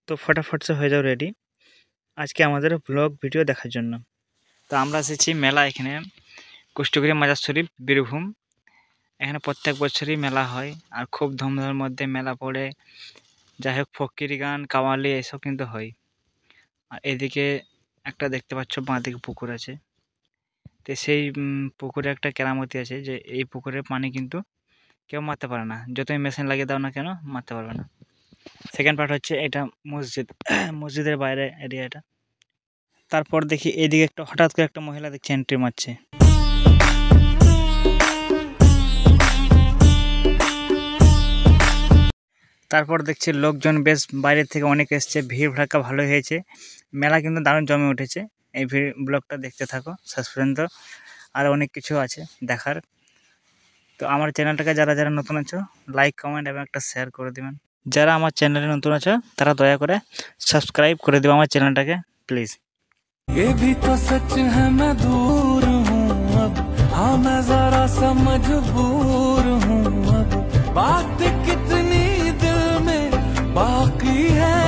তো ফটাফট से হয়ে যাও রেডি আজকে আমাদের ব্লগ ভিডিও দেখার জন্য। তো আমরা এসেছি মেলা এখানে কুষ্টিকুড়ি মাজার শরীফ বীরভূম। এখানে প্রত্যেক বছরই মেলা হয় আর খুব ধুমধামের মধ্যে মেলা পড়ে। যাই হোক ফকির গান কাওয়ালি এসব কিন্তু হয়। আর এদিকে একটা দেখতে পাচ্ছ বাঁ দিকে পুকুর আছে। তো সেই পুকুরে একটা কেরামতি আছে যে এই পুকুরের পানি কিন্তু কেউ মারতে পারে না, যতই মেশিন লাগিয়ে দাও না কেন মারতে পারবে না। সেকেন্ড পার্ট হচ্ছে এটা মসজিদ, মসজিদের বাইরে এরিয়াটা। তারপর দেখি এইদিকে একটা হঠাৎ করে একটা মহিলা দেখছি এন্ট্রি মারছে। তারপর দেখছি লোকজন বেশ বাইরে থেকে অনেক এসছে, ভিড় ভাড়াক্কা ভালোই হয়েছে। মেলা কিন্তু দারুণ জমে উঠেছে। এই ব্লগটা দেখতে থাকো শেষ পর্যন্ত, আর অনেক কিছু আছে দেখার। তো আমার চ্যানেলটাকে যারা যারা নতুন আছো লাইক কমেন্ট এবং একটা শেয়ার করে দিবেন। যারা আমার চ্যানেলে নতুন আছো তারা দয়া করে সাবস্ক্রাইব করে দিও আমার চ্যানেলটাকে প্লিজ। ये भी तो सच है मैं दूर हूँ अब, हाँ मैं जरा सा मजबूर हूँ अब, बात कितनी दिल में बाकी है,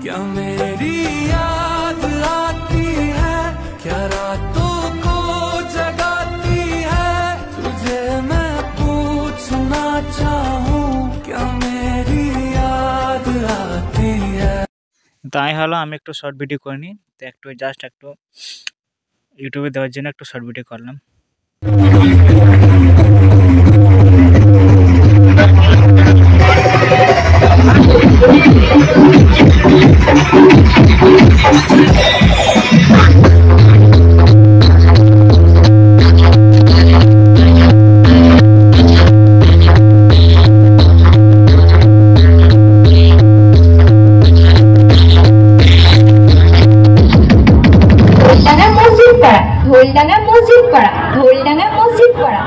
क्या मेरी याद आती है, क्या रातों को जगाती है, तुझे मैं पूछना चाहूँ क्या मेरी याद आती है। তাই হলো আমি একটু শর্ট ভিডিও করিনি, তো একটু জাস্ট একটু ইউটিউবে দেওয়ার জন্য একটু শর্ট ভিডিও করলাম। ঢোলডাঙ্গা মসজিদ পাড়া, ঢোলডাঙ্গা মসজিদ পাড়া।